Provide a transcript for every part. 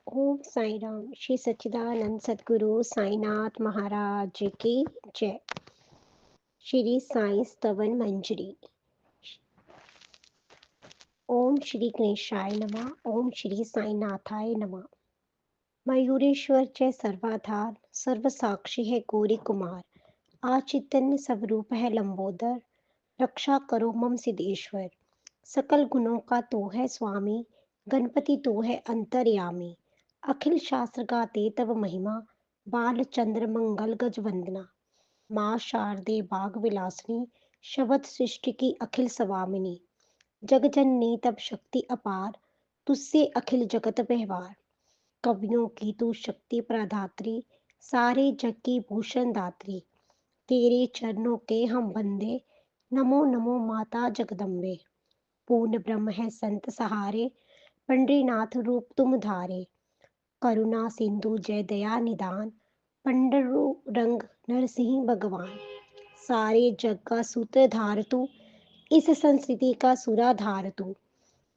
ओम साई राम। श्री सच्चिदानंद सद्गुरु साईनाथ महाराज की जय। श्री साई स्तवन मंजरी। ओम श्री गणेशाय नमः। ओम श्री साईनाथाय नमः। मयूरेश्वर जय सर्वाधार, सर्व साक्षी है गौरी कुमार। आ चैतन्य स्वरूप है लंबोदर, रक्षा करो मम सिद्धेश्वर। सकल गुणों का तू है स्वामी, गणपति तू है अंतर्यामी। अखिल शास्त्र गाते तब महिमा, बाल चंद्र मंगल गज वंदना। माँ शारदे बाग विलासनी, शबद सृष्टि की अखिल स्वामिनी। जग जननी तब शक्ति अपार, तुझसे अखिल जगत व्यवहार। कवियों की तू शक्ति प्रदात्री, सारे जग की भूषण दात्री। तेरे चरणों के हम बंदे, नमो नमो माता जगदम्बे। पूर्ण ब्रह्म है संत सहारे, पंडरीनाथ रूप तुम धारे। करुणा सिंधु जय दया निदान, पंडरु रंग नरसिंह भगवान। सारे जग का सूत्रधार तू, इस संस्कृति का सुराधार तू।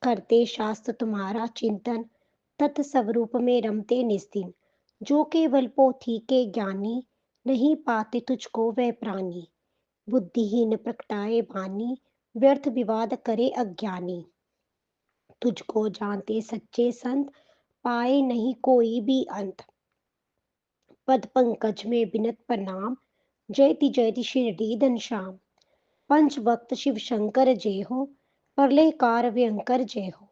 करते शास्त्र तुम्हारा चिंतन, तत्स्वरूप में रमते निस्तिन। जो केवल पोथी के ज्ञानी, नहीं पाते तुझको वह प्राणी। बुद्धिहीन प्रगटाए बानी, व्यर्थ विवाद करे अज्ञानी। तुझको जानते सच्चे संत, पाए नहीं कोई भी अंत। पद पंकज में बिनत प्रणाम, जयति जयति शिरडी घनश्याम। पंच वक्त शिव शंकर जय हो, प्रलयकार भयंकर जय हो।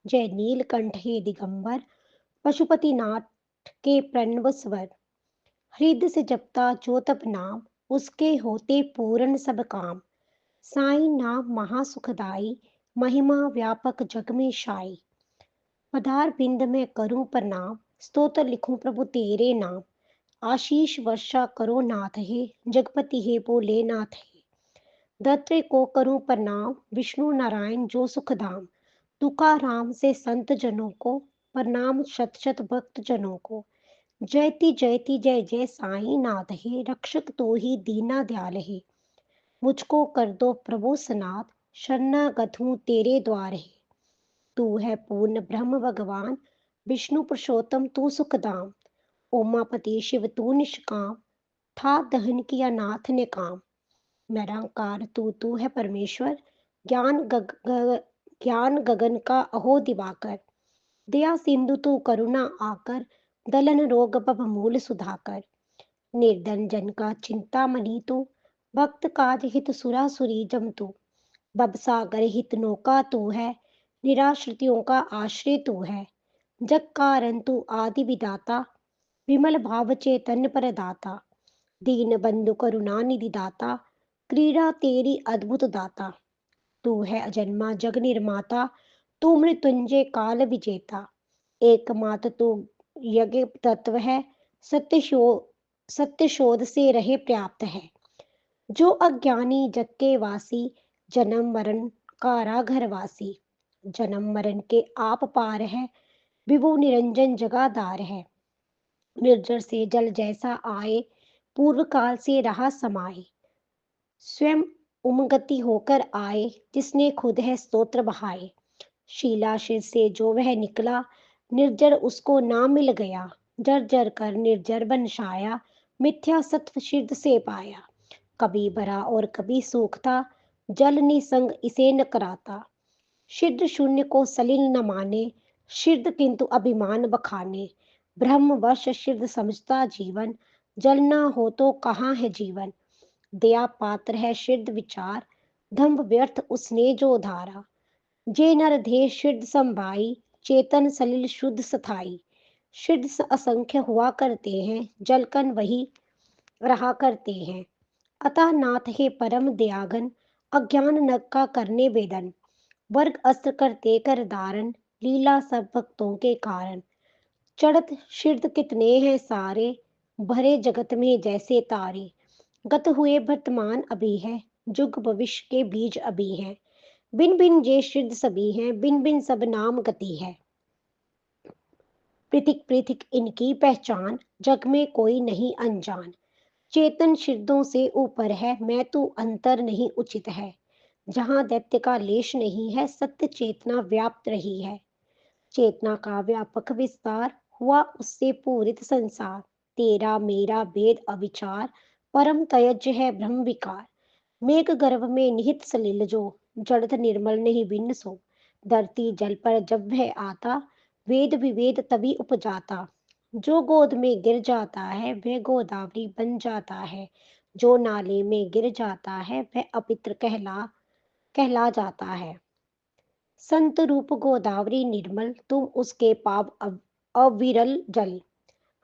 जय नीलकंठ हे दिगंबर, पशुपतिनाथ के प्रणव स्वर। हृदय से जपता जो तप नाम, उसके होते पूर्ण सब काम। साई नाम महासुखदाई, महिमा व्यापक जग में शाई। पदार बिंद में करूं प्रणाम, स्तोत्र लिखूं प्रभु तेरे नाम। आशीष वर्षा करो नाथ हे, जगपति हे बोले नाथ हे। दत्रे को करूं प्रणाम, विष्णु नारायण जो सुखधाम। तुकाराम से संत जनों को, प्रणाम शत शत भक्त जनों को। जयति जयति जय जय साई नाथ हे, रक्षक तो ही दीना दयाल हे। मुझको कर दो प्रभु सनाथ, शरणागत हूँ तेरे द्वार है। तू है पूर्ण ब्रह्म भगवान, विष्णु पुरुषोत्तम तू सुखदाम। उमापति शिव तू निष्काम, था दहन किया नाथ ने काम। निरंकार तू है परमेश्वर, ज्ञान गगन का अहो दिवाकर। दया सिंधु तू करुणा आकर, दलन रोग भव मूल सुधाकर। निर्धन जन का चिंतामणि तू, भक्त काज हित सुरासुरी जम तू। भवसागर हित नौका तू है, निराश्रितों का आश्रय तू है। जग कारण तू आदि विदाता, विमल भाव चैतन्य प्रदाता। दीन बंधु करुणा निधि दाता, क्रीड़ा तेरी अद्भुत दाता। तू है अजन्मा जग निर्माता, तू मृत्युंजय काल विजेता। एकमात्र तू यज्ञ तत्व है, सत्य शो सत्य शोध से रहे पर्याप्त है। जो अज्ञानी जग के वासी, जन्म मरण कारागर वासी। जन्म मरण के आप पार है, विभु निरंजन जगादार है। निर्जर से जल जैसा आए, पूर्व काल से रहा समाये। स्वयं उमगति होकर आए, जिसने खुद है स्तोत्र बहाए। शीलाशिर से जो वह निकला, निर्जर उसको ना मिल गया। जर जर कर निर्जर बन छाया, मिथ्या सत्व सिद्ध से पाया। कभी भरा और कभी सूखता, जल निसंग इसे न कराता। सिद्ध शून्य को सलिल न माने, सिद्ध किंतु अभिमान बखाने। ब्रह्मवश सिद्ध समझता जीवन, जल ना हो तो कहाँ है जीवन। दया पात्र है सिद्ध विचार, दंभ व्यर्थ उसने जो धारा। जे नर धे सिद्ध संभाई, चेतन सलिल शुद्ध सथाई। सिद्ध असंख्य हुआ करते हैं, जलकन वही रहा करते हैं। अतः नाथ हे परम दयागन, अज्ञान नग का करने वेदन। वर्ग अस्त्र करते कर धारण, लीला सब भक्तों के कारण। चढ़त सिद्ध कितने हैं सारे, भरे जगत में जैसे तारे। गत हुए वर्तमान अभी है, जुग भविष्य के बीज अभी है। बिन बिन जे सिद्ध सभी हैं, बिन बिन सब नाम गति है। पृथिक पृथिक इनकी पहचान, जग में कोई नहीं अनजान। चेतन सिद्धों से ऊपर है, मैं तू अंतर नहीं उचित है। जहाँ दैत्य का लेश नहीं है, सत्य चेतना व्याप्त रही है। चेतना का व्यापक विस्तार, हुआ उससे पूरित संसार। तेरा मेरा भेद अविचार, परम तयज्य है ब्रह्म विकार। मेघ गर्भ में निहित सलिल जो, जड़त निर्मल नहीं भिन्न सो। धरती जल पर जब वह आता, वेद विवेद तभी उपजाता। जो गोद में गिर जाता है वह गोदावरी बन जाता है। जो नाले में गिर जाता है वह अपित्र कहला जाता है। संत रूप गोदावरी निर्मल, तुम उसके पाप अविरल जल।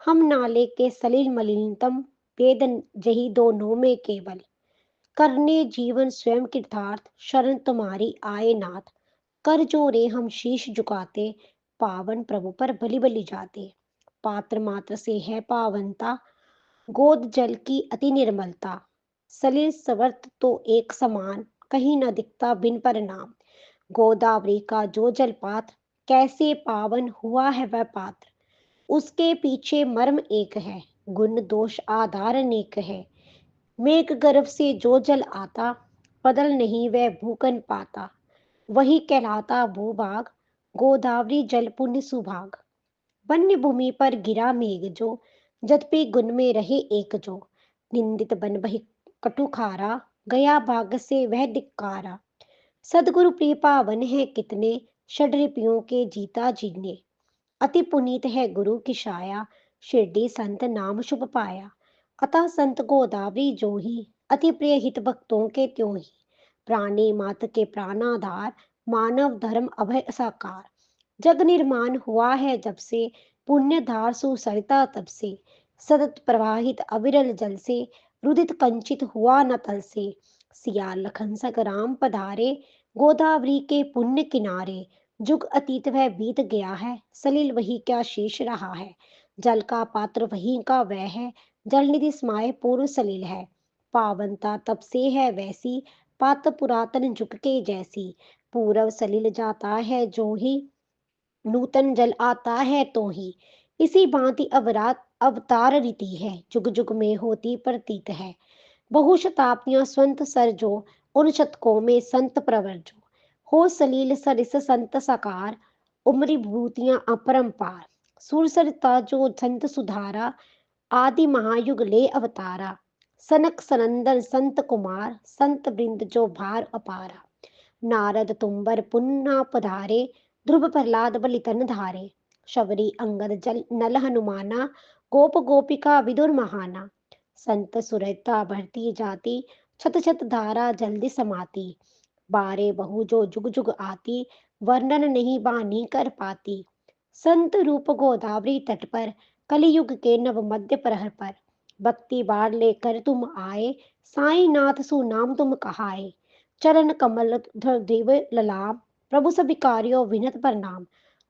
हम नाले के सलिल मलिनतम, वेद जही दोनों में केवल। करने जीवन स्वयं कृतार्थ, शरण तुम्हारी आए नाथ। कर जोरे हम शीश झुकाते, पावन प्रभु पर बलि बलि जाते। पात्र मात्र से है पावनता, गोद जल की अति निर्मलता। सलिल सवर्त तो एक समान, कहीं न दिखता बिन परिणाम। गोदावरी का जो जलपात, कैसे पावन हुआ है वह पात्र। उसके पीछे मर्म एक है, गुण दोष आधार अनेक है। मेघ गर्भ से जो जल आता, बदल नहीं वह भूकन पाता। वही कहलाता भूभाग, गोदावरी जल पुण्य सुभाग। वन्य भूमि पर गिरा मेघ जो, जद्यपि गुण में रहे एक जो। निंदित बन बहि कटुखारा, गया भाग से वह धिक्कारा। सदगुरु प्रिय पावन है कितने, षड्रिपियों के जीता जीने। अति पुनीत है गुरु की छाया, शिरडी संत नाम शुभ पाया। अतः संत गोदावरी जो ही, अति प्रिय हित भक्तों के त्यों ही। प्राणी मात्र के प्राणाधार, मानव धर्म अभय साकार। जग निर्माण हुआ है जब से, पुण्य धार सुसरिता तब से। सतत प्रवाहित अविरल जल से, रुदित कंचित हुआ न तल से। सिया लखन संग्राम पधारे, गोदावरी के पुण्य किनारे। जुग अतीत वह बीत गया है, सलिल वही क्या शेष रहा है। जल का पात्र वही का वह है, जल निधि समाये पूर्व सलिल है। पावनता तब से है वैसी, पात्र पुरातन जुग के जैसी। पूर्व सलिल जाता है जो ही, नूतन जल आता है तो ही। इसी भांति अवतार रीति है, जुग जुग में होती प्रतीत है। बहु शताब्दियां स्वंत सर जो, उन शतकों में संत प्रवर जो। हो सलील सरिस संत साकार, उमरी भूतियां अपरंपार। सुर सरिता जो संत सुधारा, आदि महायुग ले अवतारा। सनक सनंदन संत कुमार, संत वृंद जो भार अपारा। नारद तुम्बर पुन्ना पधारे, ध्रुव प्रहलाद बलि तन धारे। शबरी अंगद जल नल हनुमाना, गोप गोपिका विदुर महाना। संत सुरता बढ़ती जाती, छत छत धारा जल्दी समाती। बारे बहु जो जुग जुग आती, वर्णन नहीं बानी कर पाती। संत रूप गोदावरी तट पर, कलियुग के नव मध्य प्रहर पर। भक्ति बाढ़ लेकर तुम आए, साईं नाथ सुनाम तुम कहाए। चरण कमल दिव ललाम, प्रभु सबिकारियो विनत प्रणाम।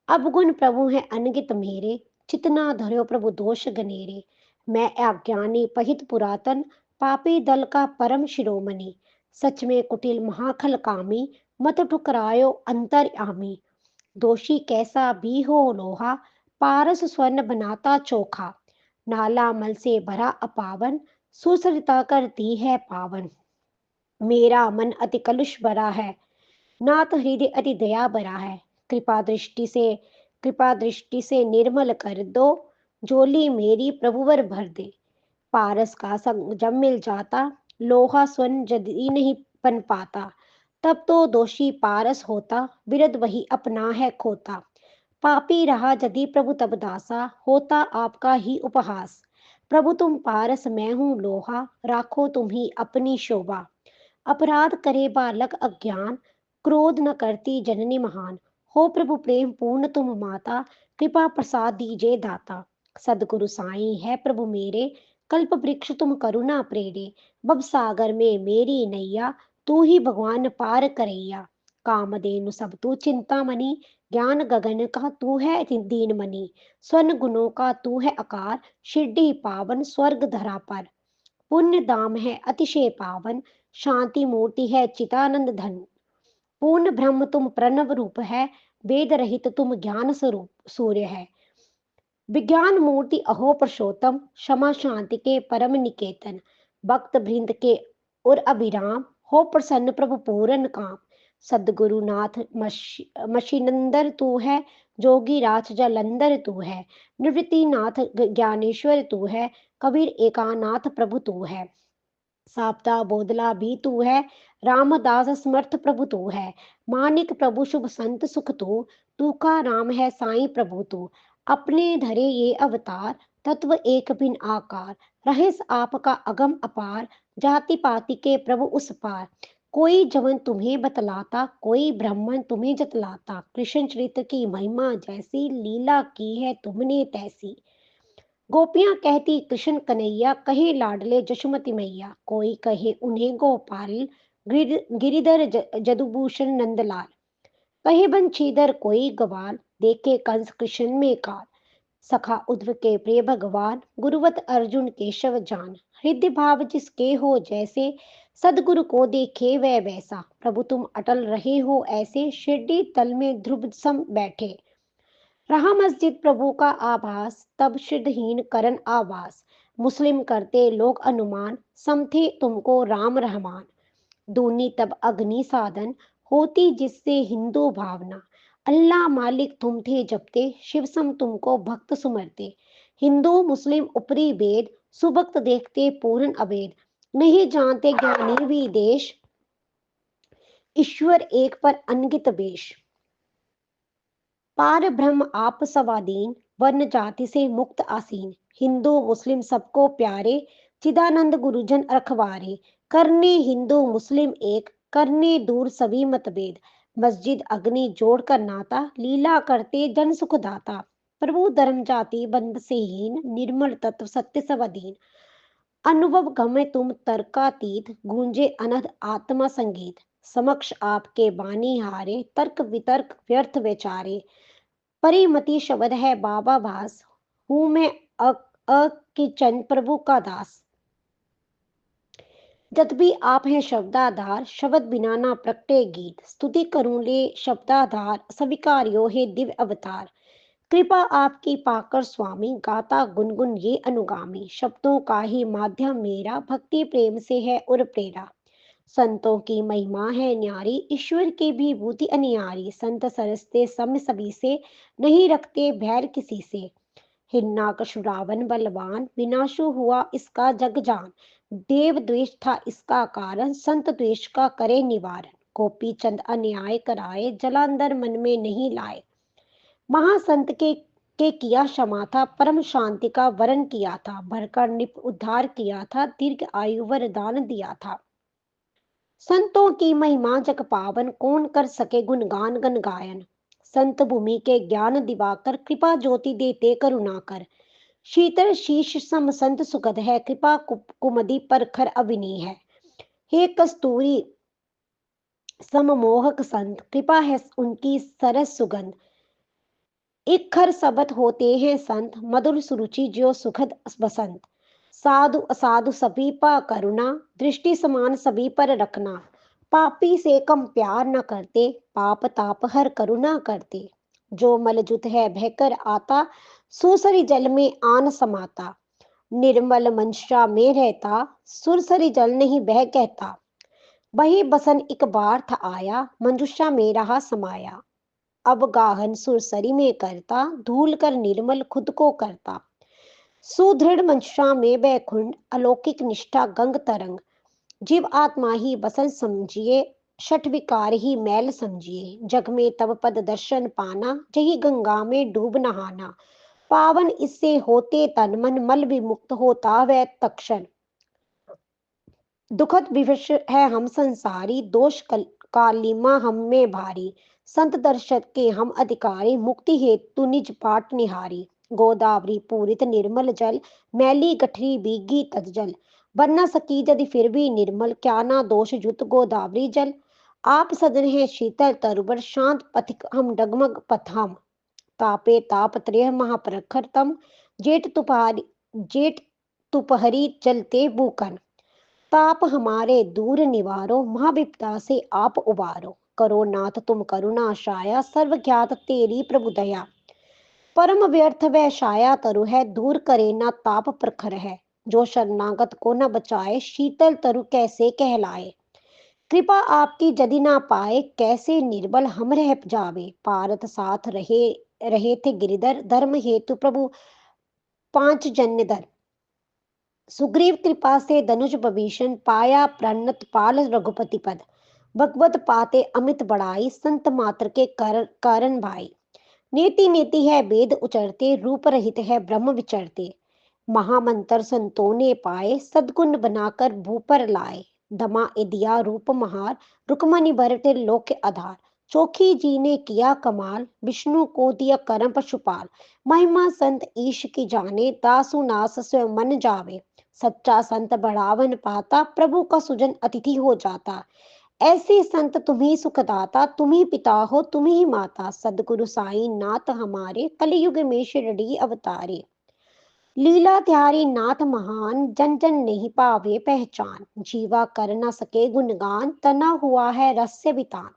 अब गुण प्रभु है अनगित मेरे, चितना धर्यो प्रभु दोष गनेरे। मैं अज्ञानी पहित पुरातन, पापी दल का परम शिरोमणि। सच में कुटिल महाखल कामी, मत ठुकरायो अंतर्यामी। दोषी कैसा भी हो लोहा, पारस स्वर्ण बनाता चोखा। नाला मल से भरा अपावन, सुसरिता करती है पावन। मेरा मन अति कलुष भरा है, नाथ हृदय अति दया भरा है। कृपा दृष्टि से निर्मल कर दो, झोली मेरी प्रभुवर भर दे। पारस का संग जब मिल जाता, लोहा स्वर्ण यदि नहीं बन पाता। तब तो दोषी पारस होता, विरद वही अपना है खोता। पापी रहा यदि प्रभु तब दासा, होता आपका ही उपहास। प्रभु तुम पारस मैं हूँ लोहा, राखो तुम ही अपनी शोभा। अपराध करे बालक अज्ञान, क्रोध न करती जननी महान। हो प्रभु प्रेम पूर्ण तुम माता, कृपा प्रसाद दीजे दाता। सदगुरु साईं है प्रभु मेरे, कल्प वृक्ष तुम करुणा प्रेरे। भव सागर में मेरी नैया, तू ही भगवान पार करैया। कामधेनु सब तू चिंतामणि, ज्ञान गगन का तू है दीन मणि। स्वर्ण गुणों का तू है आकार, शिरडी पावन स्वर्ग धरा पर। पुण्य धाम है अतिशय पावन, शांति मूर्ति है चितानंद धन। पूर्ण ब्रह्म तुम प्रणव रूप है, वेद रहित तुम ज्ञान स्वरूप सूर्य है। विज्ञान मूर्ति अहो पुरुषोत्तम, क्षमा शांति के परम निकेतन। भक्त वृंद के उर अभिराम, हो प्रसन्न प्रभु पूरन काम। सदगुरुनाथ मशीनंदर तू है, जोगी राज जालंधर तू है, निवृत्तिनाथ ज्ञानेश्वर तू है, कबीर एकानाथ प्रभु तू है, साप्ता बोधला भी तू है, रामदास समर्थ प्रभु तू है, मानिक प्रभु शुभ संत सुख तू का राम है साईं प्रभु तू। अपने धरे ये अवतार, तत्व एक बिन आकार, रहेस आपका अगम अपार, जाति पाति के प्रभु उस पार। कोई जवन तुम्हें बतलाता, कोई ब्राह्मण तुम्हें जतलाता, कृष्ण चरित्र की महिमा जैसी, लीला की है तुमने तैसी। गोपियां कहती कृष्ण कन्हैया, कहे लाडले जशुमति मैया, कोई कहे उन्हें गोपाल, गिरिधर जदुभूषण नंदलाल, कहे बंशीधर कोई गवाल, देखे कंस कृष्ण में काल, सखा उद्धव के प्रिय भगवान, गुरुवत अर्जुन केशव जान, हृदय भाव जिसके हो जैसे, सदगुरु को देखे वह वैसा। प्रभु तुम अटल रहे हो ऐसे, शिरडी तल में ध्रुव सम बैठे, रहा मस्जिद प्रभु का आभास, तब सिद्धहीन करन आवास, मुस्लिम करते लोग अनुमान, समथे तुमको राम रहमान। दूनी तब अग्नि साधन, होती जिससे हिंदू भावना, अल्लाह मालिक तुम थे जपते, शिव सम तुमको भक्त सुमरते। हिंदू मुस्लिम उपरी भेद, सुभक्त देखते पूर्ण अभेद, नहीं जानते ज्ञानी भी देश, ईश्वर एक पर अनगित बेश। पार ब्रह्म आप सवादीन, वर्ण जाति से मुक्त आसीन, हिंदू मुस्लिम सबको प्यारे, चिदानंद गुरुजन रखवारे, करने हिंदू मुस्लिम एक, करने दूर सभी मतभेद, मस्जिद अग्नि जोड़ कर नाता, लीला करते जन सुख दाता। प्रभु धर्म जाति बंद से हीन, निर्मल तत्व सत्य सवादीन, अनुभव गमे तुम तर्कातीत, गूंजे अनहद आत्मा संगीत, समक्ष आपके बानी हारे, तर्क वितर्क व्यर्थ विचारे, परिमति शब्द है बाबा भास, हूं मैं किचन प्रभु का दास। जब भी आप हैं शब्दाधार, शब्द बिना ना प्रगटे गीत, स्तुति करूं ले शब्दाधार, स्वीकार्यो है दिव्य अवतार। कृपा आपकी पाकर स्वामी, गाता गुनगुन ये अनुगामी, शब्दों का ही माध्यम मेरा, भक्ति प्रेम से है उर प्रेरा। संतों की महिमा है न्यारी, ईश्वर की भी भूति अनियारी, संत सरसते सम सभी से, नहीं रखते भैर किसी से। हिरण्यकश्यप रावण बलवान, विनाशु हुआ इसका जग जान, देव द्वेष था इसका कारण, संत द्वेष का करे निवारण। गोपी चंद अन्याय कराए, जलांधर मन में नहीं लाए, महासंत के किया क्षमा था, परम शांति का वरण किया था, भरकर निप उद्धार किया था, दीर्घ आयु वरदान दिया था। संतों की महिमा जग पावन, कौन कर सके गुणगान गण गायन। संत भूमि के ज्ञान दिवाकर, कृपा ज्योति देते करुणा कर, शीतल शीश सम संत सुगध है, कृपा कुमदि पर खर अविनी है। हे कस्तूरी सममोहक संत, कृपा है उनकी सरस सुगंध, एक खर सबत होते हैं संत, मधुर सुरुचि जो सुखद बसंत। साधु असाधु सभी पर करुणा, दृष्टि समान सभी पर रखना, पापी से कम प्यार न करते, पाप ताप हर करुणा करते। जो मलजुत है बहकर आता, सुसरी जल में आन समाता, निर्मल मंशा में रहता, सुरसरी जल नहीं बह कहता। वही बसन एक बार था आया, मंजुषा में रहा समाया, अब गाहन सुरसरी में करता, धूल कर निर्मल खुद को करता। सुदृढ़ मंशा में बैकुंठ, अलौकिक निष्ठा गंग तरंग, जीव आत्मा ही बसन समझिए, छठ विकार ही मैल समझिए। जग में तब पद दर्शन पाना, जही गंगा में डूब नहाना, पावन इससे होते तन मन, मल विमुक्त होता वह तक्षण। दुखद विवश है हम संसारी, दोष कालिमा हम में भारी, संत दर्शक के हम अधिकारी, मुक्ति हेतु निज पाट निहारी। गोदावरी पूरित निर्मल जल, मैली गठरी बीगी तजल, बन न सकी यदि फिर भी निर्मल, क्या ना दोष युत गोदावरी जल। आप सदन है शीतल तरुबर, शांत पथिक हम डगमग पथम, तापे ताप त्रय महाप्रखर तम, जेठ तुपहरी जलते बूकन। ताप हमारे दूर निवारो, महाविपदा से आप उबारो, करो नाथ तुम करुणा शाया, सर्व ज्ञात तेरी प्रभु दया। परम व्यर्थ वह छाया तरु है, दूर करे ना ताप प्रखर है, जो शरणागत को न बचाए, शीतल तरु कैसे कहलाए। कृपा आपकी यदि ना पाए, कैसे निर्बल हम रह जावे, पारत साथ रहे रहे थे गिरिधर, धर्म हेतु प्रभु पांच जन्य धर। सुग्रीव कृपा से धनुष विभीषण, पाया प्रणत पाल रघुपति पद। भगवत पाते अमित बड़ाई, संत मात्र के कारण भाई। नीति नीति है वेद उचरते, रूप रहित है ब्रह्म विचरते। महामंत्र संतों ने पाए, सद्गुण बनाकर भू पर लाए। दमा ए दिया रूप महार, रुकमणि भरते लोक के आधार। चोखी जी ने किया कमाल, विष्णु को दिया करम पशुपाल। महिमा संत ईश की जाने, दासु नास स्वयं मन जावे। सच्चा संत बढ़ावन पाता, प्रभु का सुजन अतिथि हो जाता। ऐसे संत तुम्ही सुखदाता, तुम्ही पिता हो तुम्ही माता। सदगुरु साई नाथ हमारे, कलयुग में शिरडी अवतारे। लीला त्यारी नाथ महान, जन जन नहीं पावे पहचान। जीवा कर न सके गुणगान, तना हुआ है रस्य बितान।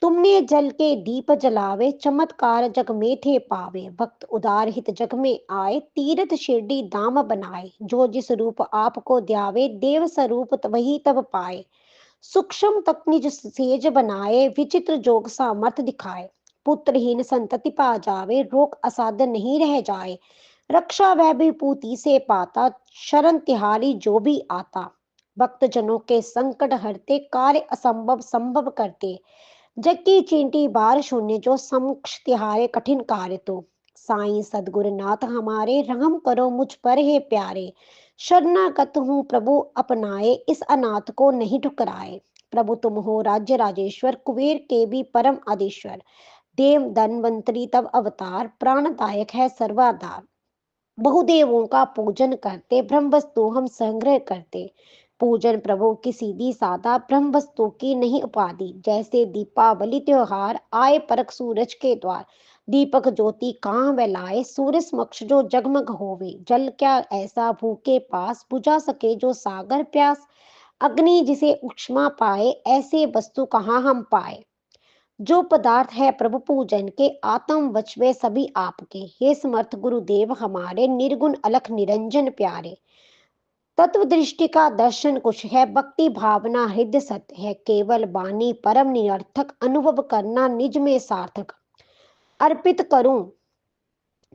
तुमने जल के दीप जलावे, चमत्कार जग में थे पावे। भक्त उदार हित जग में आए, तीरथ शिरडी धाम बनाए। जो जिस रूप आपको द्यावे, देव स्वरूप वही तब पाए। सूक्ष्म तक निज सेज बनाए, विचित्र जोग सामर्थ दिखाए। पुत्रहीन संतति पा जावे, रोग असाध्य नहीं रह जाए। रक्षा वह भी पूती से पाता, शरण तिहारी जो भी आता। भक्त जनों के संकट हरते, कार्य असंभव संभव करते। जग की चींटी बार शून्य, जो समक्ष तिहारे कठिन कार्य तो। साईं सदगुरु नाथ हमारे, रहम करो मुझ पर हे प्यारे। शरणागत हूँ प्रभु अपनाए, इस अनाथ को नहीं ठुकराए। प्रभु तुम हो राज्य राजेश्वर, कुबेर के भी परम आदेश्वर। देव धनवंतरी तब अवतार, प्राणदायक है सर्वाधार। बहुदेवों का पूजन करते, ब्रह्म वस्तु हम संग्रह करते। पूजन प्रभु की सीधी सादा, ब्रह्म वस्तु की नहीं उपाधि। जैसे दीपावली त्योहार, आए परख सूरज के द्वार। दीपक ज्योति कहाँ वह लाए, सूर्य समक्ष जो जगमग होवे। जल क्या ऐसा भूखे पास, बुझा सके जो सागर प्यास। अग्नि जिसे उष्मा पाए, ऐसे वस्तु कहाँ हम पाए। जो पदार्थ है प्रभु पूजन के, आत्म वच वे सभी आपके। हे समर्थ गुरुदेव हमारे, निर्गुण अलख निरंजन प्यारे। तत्व दृष्टि का दर्शन कुछ है, भक्ति भावना हृदय सत्य है। केवल बानी परम निरर्थक, अनुभव करना निज में सार्थक। अर्पित करूं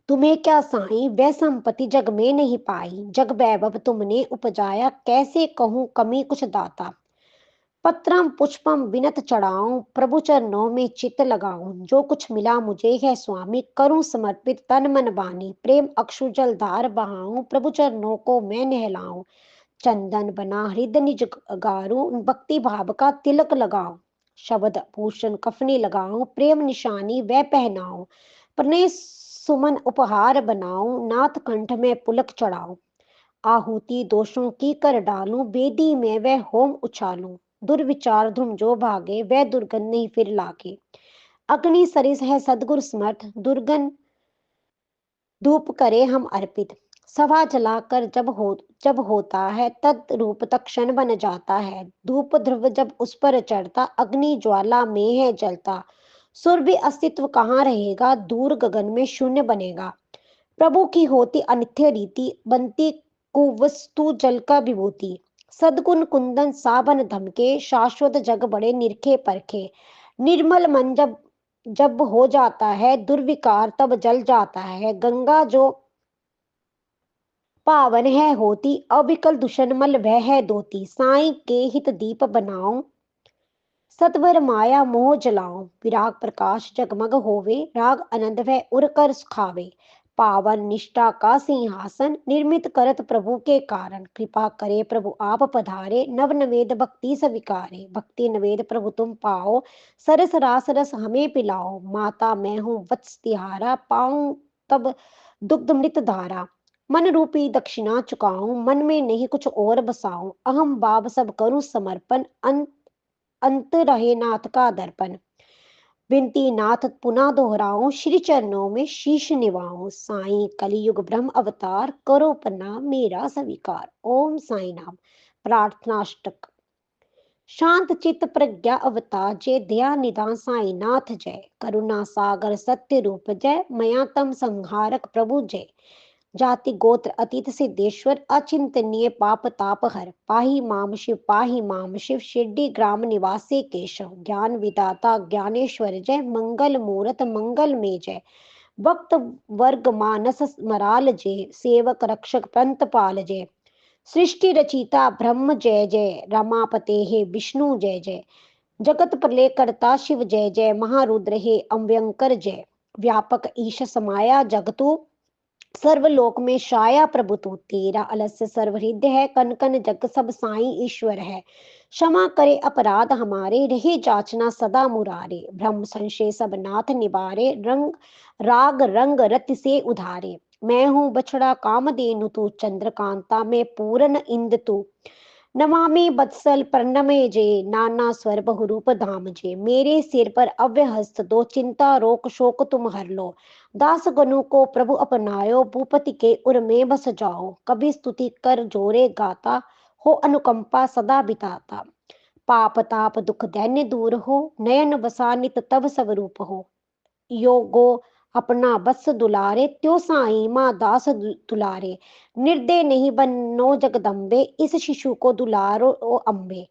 तुम्हें क्या साईं, वह संपत्ति जग में नहीं पाई। जग वैभव तुमने उपजाया, कैसे कहूँ कमी कुछ दाता। पत्रम पुष्पम विनत चढ़ाऊं, प्रभु चरणों में चित्त लगाऊं। जो कुछ मिला मुझे है स्वामी, करूं समर्पित तन मन बानी। प्रेम अक्षु जल धार बहाऊं, प्रभु चरणों को मैं नहलाऊं। चंदन बना हृदय निज गारूं, भक्ति भाव का तिलक लगाऊं। शब्द भूषण कफनी लगाऊं, प्रेम निशानी वह पहनाऊं। प्रणय सुमन उपहार बनाऊं, नाथ कंठ में पुलक चढ़ाऊं। आहुति दोषों की कर डालूं, बेदी में वह होम उछालूं। दुर्विचार धुम जो भागे, वह दुर्गंध नहीं फिर लागे। अग्नि सरिस है सदगुरु समर्थ, दुर्गंध धूप करे हम अर्पित। सभा जलाकर जब होता है, तद रूप तक्षण बन जाता है। धूप ध्रुव जब उस पर चढ़ता, अग्नि ज्वाला में है जलता। सुर भी अस्तित्व कहाँ रहेगा, दूर गगन में शून्य बनेगा। प्रभु की होती अनित्य रीति, बनती कुवस्तु जल का विभूति। सदगुण कुंदन साबन धमके, शाश्वत जग बड़े निरखे परखे। निर्मल मन जब जब हो जाता है, दुर्विकार तब जल जाता है। गंगा जो पावन है होती, अविकल दुष्मल वह है दोती। साईं के हित दीप बनाओ, सतवर माया मोह जलाओ। विराग प्रकाश जगमग होवे, राग आनंद वह उर कर सुखावे। पावन निष्ठा का सिंहासन, निर्मित करत प्रभु के कारण। कृपा करे प्रभु आप पधारे, नव नवेद भक्ति स्वीकारे। भक्ति नवेद प्रभु तुम पाओ, सरस रास रस हमें पिलाओ। माता मैं हूँ वत्स तिहारा, पाऊं तब दुग्ध मृत धारा। मन रूपी दक्षिणा चुकाऊं, मन में नहीं कुछ और बसाऊं। अहम भाव सब करूं समर्पण, अंत रहे नाथ का दर्पण। विनती नाथ पुनः दोहराऊं, श्री चरणों में शीश निवाऊं। साईं कलयुग ब्रह्म अवतार, करो प्रणाम मेरा स्वीकार। ओम साई नाम। प्रार्थनाष्टक। शांत चित प्रज्ञा अवतार जय, दया निदान साई नाथ जय। करुणा सागर सत्य रूप जय, मयातम संहारक प्रभु जय। जाति गोत्र अतीत सिद्धेश्वर, अचिंतनीय पाप ताप हर। पाही माम शिव, शिरडी ग्राम निवासी केशव। ज्ञान विदाता ज्ञानेश्वर जय, मंगल मूरत मंगल में जय। भक्त वर्ग मानस मराल जय, सेवक रक्षक पंत पाल जय। सृष्टि रचिता ब्रह्म जय जय, रमापते हे विष्णु जय जय। जगत प्रलय करता शिव जय जय, महारुद्र हे अव्यंकर जय। व्यापक ईश समाया जगतु, सर्वलोक में छाया प्रभु तू। तेरा अलस्य सर्वहृदय है, कन कन जग सब साई ईश्वर है। क्षमा करे अपराध हमारे, रहे जाचना सदा मुरारे। ब्रह्म संशय सब नाथ निवारे, रंग राग रंग रति से उधारे। मैं हूँ बछड़ा कामधेनु तू, चंद्रकांता में पूर्ण इंद तू। नमामि बत्सल प्रणमे जे, नाना स्वर बहुरूप धाम जे। मेरे सिर पर अव्य हस्त दो, चिंता रोक शोक तुम हर लो। दास गनु को प्रभु अपनायो, भूपति के उर में बस जाओ। कभी स्तुति कर जोरे गाता, हो अनुकंपा सदा बिताता। पाप ताप दुख दैन्य दूर हो, नयन बसा नित तब सब रूप हो। योगो अपना बस दुलारे, त्यो साई माँ दास दुलारे। निर्दय नहीं बनो जगदम्बे, इस शिशु को दुलारो ओ अम्बे।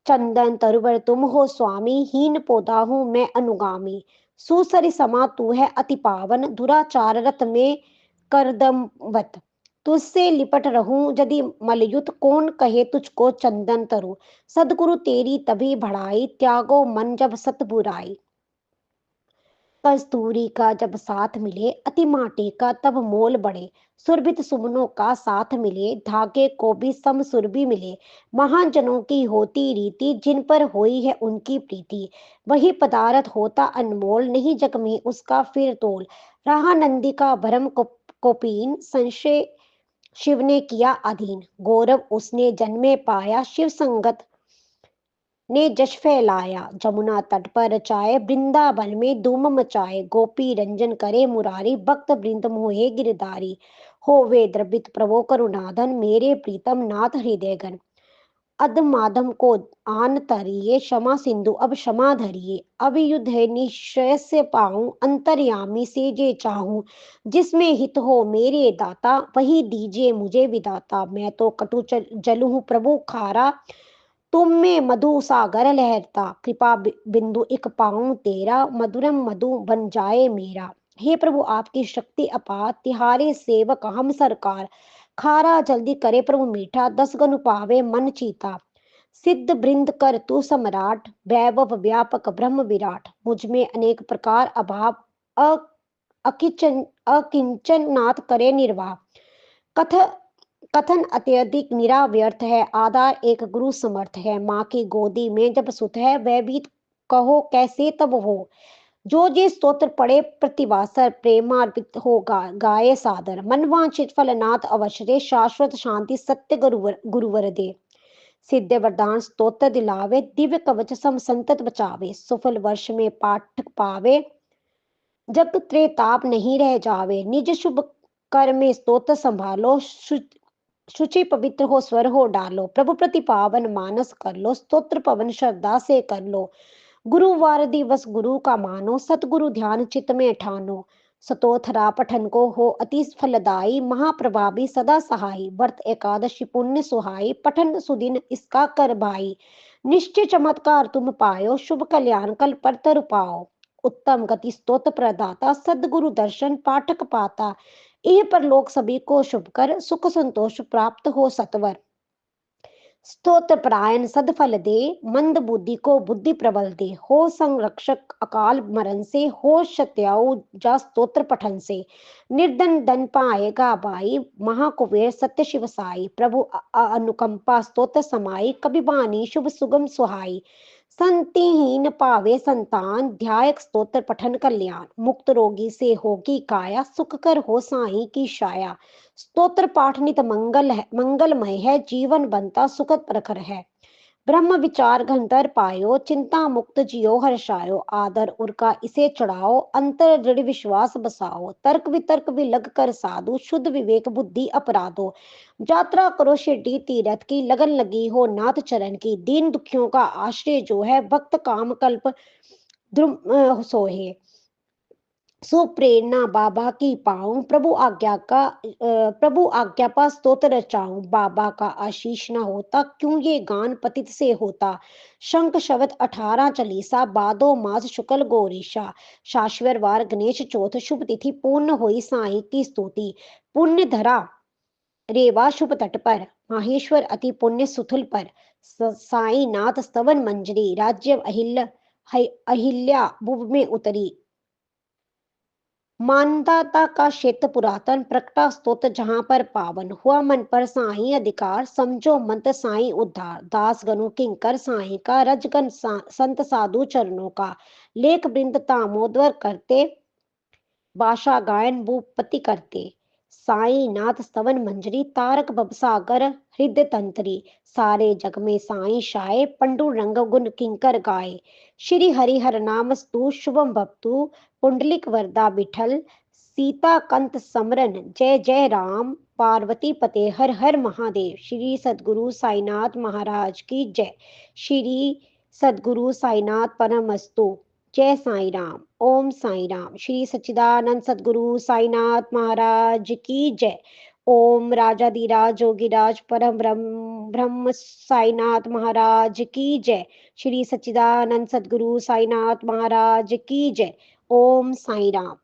चंदन तरुवर तुम हो स्वामी, हीन पौधा हूँ मैं अनुगामी। सुसरि समा तू है अति पावन, दुराचार रत में करदमवत। तुझसे लिपट रहूं यदि मलयुत, कौन कहे तुझको चंदन तरु। सदगुरु तेरी तभी बढ़ाई, त्यागो मन जब सत बुराई। कस्तूरी का जब साथ मिले, अति माटी का तब मोल बढ़े। सुरभित सुमनों का साथ मिले, धागे को भी सम सुरभि मिले। महान जनों की होती रीति, जिन पर हुई है उनकी प्रीति। वही पदार्थ होता अनमोल, नहीं जग में उसका फिर तोल। रहा नंदी का भरम कोपीन, संशय शिव ने किया अधीन। गौरव उसने जन्मे पाया, शिव संगत ने जश फैलाया। जमुना तट पर रचाए, वृंदावन में धूम मचाए। गोपी रंजन करे मुरारी, भक्त वृंद मोहे गिरधारी। हो वे द्रवित प्रभो करुणाधन, मेरे प्रीतम नाथ हृदय गण। अधमाधम को आन तरिए, क्षमा सिंधु अब क्षमा धरिए। अब युद्ध है निश्चय से पाऊं, अंतर्यामी से जे चाहूं। जिसमें हित हो मेरे दाता, वही दीजिए मुझे विदाता। मैं तो कटु जल हूं प्रभु खारा, तुम में मधु सागर लहरता। कृपा बिंदु एक पाऊं तेरा, मधुरम मधु बन जाए मेरा। हे प्रभु आपकी शक्ति अपार, तिहारे सेवक हम सरकार। खारा जल्दी करे प्रभु मीठा, दस गनु पावे मन चीता। सिद्ध बृंद कर तू सम्राट, वैभव व्यापक ब्रह्म विराट। मुझ में अनेक प्रकार अभाव, अकिंचन नाथ करे निर्वाह। कथ कथन अत्यधिक निराव्यर्थ है, आधार एक गुरु समर्थ है। माँ की गोदी में जब सुत है, वह भी कहो कैसे तब हो। जो जे स्तोत्र पढ़े प्रतिवासर, प्रेमार्पित हो गाये सादर। मनवांछित फल नाथ अवश्य दे, शाश्वत शांति सत्य गुरुवर दे। सिद्ध वरदान स्तोत्र दिलावे, दिव्य कवच सम संतत बचावे। सुफल वर्ष में पाठक पावे, जग त्रेताप नहीं रह जावे। निज शुभ कर में स्तोत्र संभालो, शुचि पवित्र हो स्वर हो डालो। प्रभु प्रति पावन मानस कर लो, स्तोत्र पवन श्रद्धा से कर लो। गुरुवार दिवस गुरु का मानो, सतगुरु ध्यान चित्त में ठानो। स्तोत्रा पठन को हो अति फलदायी, महाप्रभावी सदा सहाई। व्रत एकादशी पुण्य सुहाई, पठन सुदिन इसका कर भाई। निश्चय चमत्कार तुम पायो, शुभ कल्याण कल पर तर पाओ। उत्तम गति स्तोत्र प्रदाता, सदगुरु दर्शन पाठक पाता। यह पर लोग सभी को शुभ कर, सुख संतोष प्राप्त हो सत्वर। स्तोत्र परायण सदफल दे, मंद बुद्धि को बुद्धि प्रबल दे। हो संरक्षक अकाल मरण से, हो सत्याऊ जा स्तोत्र पठन से। निर्धन धन पाएगा बाई, महाकुबेर सत्य शिव साई। प्रभु अनुकंपा स्तोत्र समाई, कभी बानी शुभ सुगम सुहाई। संतिहीन पावे संतान, ध्यायक स्तोत्र पठन कल्याण। मुक्त रोगी से होगी काया, सुख कर हो साई की छाया। स्तोत्र पाठ नित मंगलमय है, जीवन बनता सुखद प्रखर है। ब्रह्म विचार घनतर पायो, चिंता मुक्त जियो हर्षायो। आदर उर का इसे चढ़ाओ, अंतर दृढ़ विश्वास बसाओ। तर्क वितर्क भी लग कर साधु, शुद्ध विवेक बुद्धि अपराधो। यात्रा करो शिरडी तीरथ की, लगन लगी हो नाथ चरण की। दीन दुखियों का आश्रय जो है, भक्त काम कल्प द्रुम सोहे। सो प्रेरणा बाबा की पाऊं, प्रभु आज्ञा पा स्तोत्र रचाऊं। बाबा का आशीष न होता, क्यों ये गान पतित से होता। शंख शब्द 18 चालीसा, बादो मास शुक्ल गौरीशा। शाश्वर वार गणेश चौथ, शुभ तिथि पूर्ण हुई साई की स्तुति। पुण्य धरा रेवा शुभ तट पर, माहेश्वर अति पुण्य सुथुल पर। साई नाथ स्तवन मंजरी, राज्य अहिल्या भुव में उतरी। मानदाता का क्षेत्र पुरातन, प्रकटा स्तोत्र जहां पर पावन। हुआ मन पर साई अधिकार, समझो मंत्र साई उद्धार। दास गनु किंकर साई का, रजगन संत साधु चरणों का। लेख वृंद तामोदर करते, भाषा गायन भूपति करते। साई नाथ स्तवन मंजरी, तारक भवसागर हृदय तंत्री। सारे जग में साई शाये, पंडु रंग गुण किंकर गाए। श्री हरि हर नाम स्तु, शुभम भक्तु पुंडलिक वरदा विठल। सीता कंत समरन, जय जय राम। पार्वती पते हर हर महादेव। श्री सदगुरु साईनाथ महाराज की जय। श्री सदगुरु साईनाथ परमस्तु। जय साई राम। ओम साई राम। श्री सच्चिदानंद सदगुरु साईनाथ महाराज की जय। ओम राजाधिराज योगीराज परम ब्रह्म ब्रह्म साईनाथ महाराज की जय। श्री सच्चिदानंद सदगुरु साईनाथ महाराज की जय। ओम साई राम।